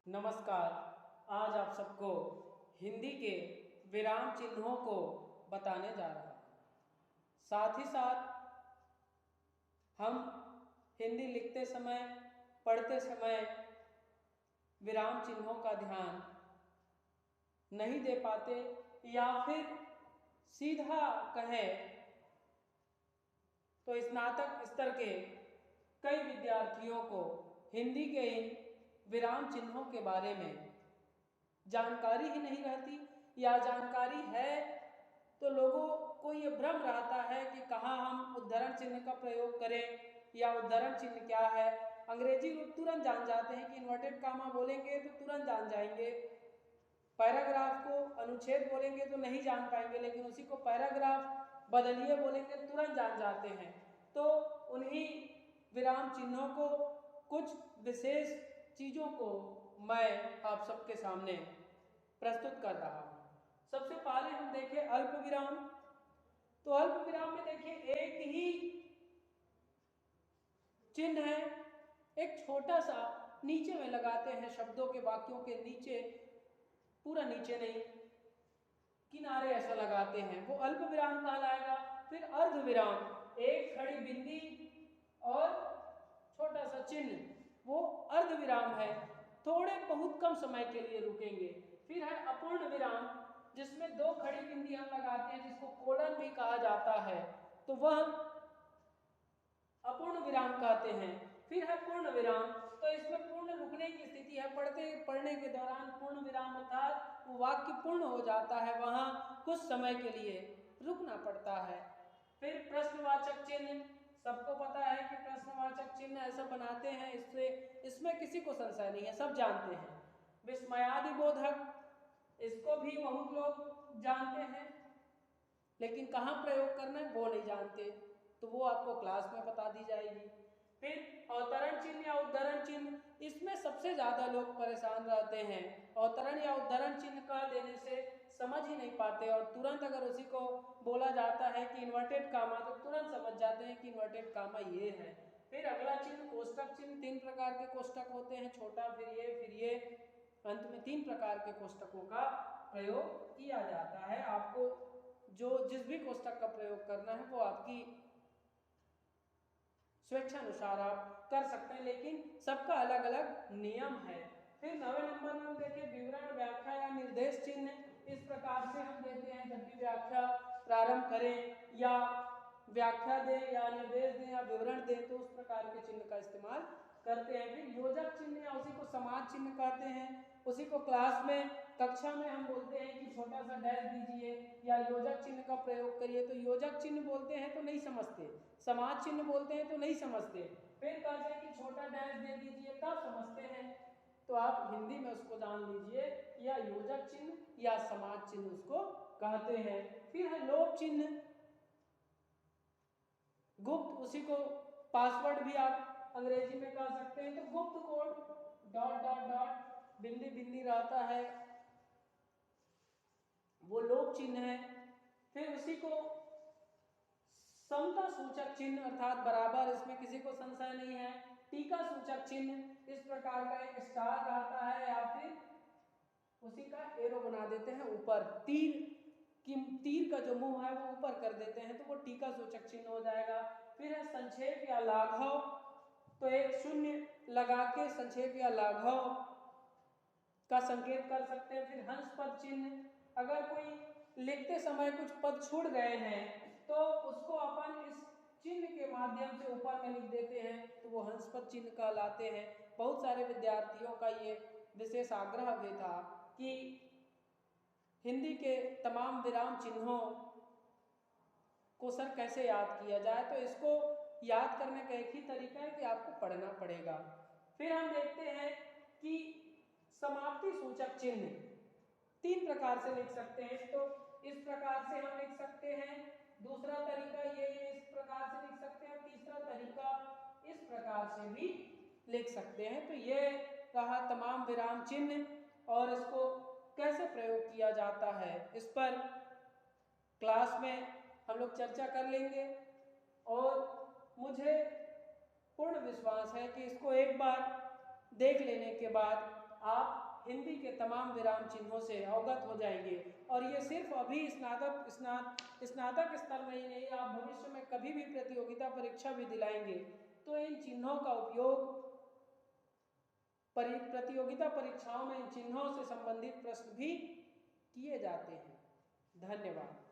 नमस्कार। आज आप सबको हिंदी के विराम चिन्हों को बताने जा रहा हूँ। साथ ही साथ हम हिंदी लिखते समय, पढ़ते समय विराम चिन्हों का ध्यान नहीं दे पाते या फिर सीधा कहें तो स्नातक स्तर के कई विद्यार्थियों को हिंदी के इन विराम चिन्हों के बारे में जानकारी ही नहीं रहती, या जानकारी है तो लोगों को ये भ्रम रहता है कि कहाँ हम उद्धरण चिन्ह का प्रयोग करें या उद्धरण चिन्ह क्या है। अंग्रेजी लोग तुरंत जान जाते हैं कि इन्वर्टेड कामा बोलेंगे तो तुरंत जान जाएंगे, पैराग्राफ को अनुच्छेद बोलेंगे तो नहीं जान पाएंगे, लेकिन उसी को पैराग्राफ बदलिए बोलेंगे तुरंत जान जाते हैं। तो उन्हीं विराम चिन्हों को, कुछ विशेष चीज़ों को मैं आप सबके सामने प्रस्तुत कर रहा हूँ। सबसे पहले हम देखें अल्प विराम। तो अल्प विराम में देखिए एक ही चिन्ह है, एक छोटा सा नीचे में लगाते हैं, शब्दों के वाक्यों के नीचे, पूरा नीचे नहीं, किनारे ऐसा लगाते हैं, वो अल्प विराम कहलाएगा। फिर अर्ध विराम, एक खड़ी बिंदी और छोटा सा चिन्ह, वो अर्ध विराम है, थोड़े बहुत कम समय के लिए रुकेंगे। फिर है अपूर्ण विराम, जिसमें दो खड़ी बिंदी हम लगाते हैं, जिसको कोलन भी कहा जाता है, तो वह अपूर्ण विराम कहते हैं। फिर है पूर्ण विराम, तो इसमें पूर्ण रुकने की स्थिति है, पढ़ने के दौरान पूर्ण विराम अर्थात वो वाक्य पूर्ण हो जाता है, वहां कुछ समय के लिए रुकना पड़ता है। फिर प्रश्नवाचक चिन्ह, सबको पता है कि प्रश्नवाचक चिन्ह ऐसा बनाते हैं, इससे इसमें किसी को संशय नहीं है, सब जानते हैं। विस्मयादि बोधक, इसको भी बहुत लोग जानते हैं, लेकिन कहाँ प्रयोग करना है वो नहीं जानते, तो वो आपको क्लास में बता दी जाएगी। फिर अवतरण चिन्ह या उद्धरण चिन्ह, इसमें सबसे ज़्यादा लोग परेशान रहते हैं। अवतरण या उद्धरण चिन्ह का देने से समझ ही नहीं पाते, और तुरंत अगर उसी को बोला जाता है कि इन्वर्टेड कामा, तो तुरंत समझ जाते हैं कि इन्वर्टेड कामा ये है। फिर अगला चिन्ह कोष्टक चिन्ह, 3 प्रकार के कोष्टक होते हैं, छोटा फिर ये, अंत में 3 प्रकार के कोष्टकों का प्रयोग किया जाता है। आपको जो जिस भी कोष्टक का प्रयोग करना है वो आपकी स्वेच्छानुसार आप कर सकते हैं, लेकिन सबका अलग अलग नियम है। फिर 9वें नंबर में हम देखें विवरण, व्याख्या या निर्देश चिन्ह। इस प्रकार से हम देते हैं, जब भी व्याख्या प्रारंभ करें या व्याख्या दें या निर्देश दें या विवरण दें, तो उस प्रकार के चिन्ह का इस्तेमाल करते हैं। फिर योजक चिन्ह या उसी को समाज चिन्ह कहते हैं, उसी को क्लास में, कक्षा में हम बोलते हैं कि छोटा सा डैश दीजिए या योजक चिन्ह का प्रयोग करिए, तो योजक चिन्ह बोलते हैं तो नहीं समझते, समाज चिन्ह बोलते हैं तो नहीं समझते, फिर कहते हैं कि छोटा डैश दे दीजिए तब समझते हैं। तो आप हिंदी में उसको जान लीजिए, या योजक चिन्ह या समाज चिन्ह उसको कहते हैं। फिर है लोप चिन्ह, गुप्त, उसी को पासवर्ड भी आप अंग्रेजी में कह सकते हैं। तो गुप्त कोड डॉट डॉट डॉट बिंदी बिंदी रहता है, वो लोप चिन्ह है। फिर उसी को समता सूचक चिन्ह अर्थात बराबर, इसमें किसी को संशय नहीं है। टीका सूचक चिन्ह, इस प्रकार का एक स्टार रहता है या फिर उसी का एरो बना देते हैं ऊपर, तीर का जो मुंह है वो ऊपर कर देते हैं, तो वो टीका सूचक चिन्ह हो जाएगा। फिर है संक्षेप या लाघव, तो एक शून्य लगा के संक्षेप या लाघव का संकेत कर सकते हैं। फिर हंस पद चिन्ह, अगर कोई लिखते समय कुछ पद छूट गए हैं तो उसको अपन इस चिन्ह के माध्यम से ऊपर में लिख देते हैं, तो वो हंस पद चिन्ह कहलाते हैं। बहुत सारे विद्यार्थियों का ये विशेष आग्रह भी था कि हिंदी के तमाम विराम चिन्हों को सर कैसे याद किया जाए, तो इसको याद करने का एक ही तरीका है कि आपको पढ़ना पड़ेगा। फिर हम देखते हैं कि समाप्ति सूचक चिन्ह 3 प्रकार से लिख सकते हैं, तो इस प्रकार से हम लिख सकते हैं, दूसरा तरीका ये इस प्रकार से लिख सकते हैं, तीसरा तरीका इस प्रकार से भी लिख सकते हैं। तो ये रहा तमाम विराम चिन्ह, और इसको कैसे प्रयोग किया जाता है इस पर क्लास में हम लोग चर्चा कर लेंगे, और मुझे पूर्ण विश्वास है कि इसको एक बार देख लेने के बाद आप तमाम विराम चिन्हों से अवगत हो जाएंगे। और ये सिर्फ अभी स्नातक स्तर में ही नहीं, आप भविष्य में कभी भी प्रतियोगिता परीक्षा भी दिलाएंगे तो इन चिन्हों का उपयोग प्रतियोगिता परीक्षाओं में इन चिन्हों से संबंधित प्रश्न भी किए जाते हैं। धन्यवाद।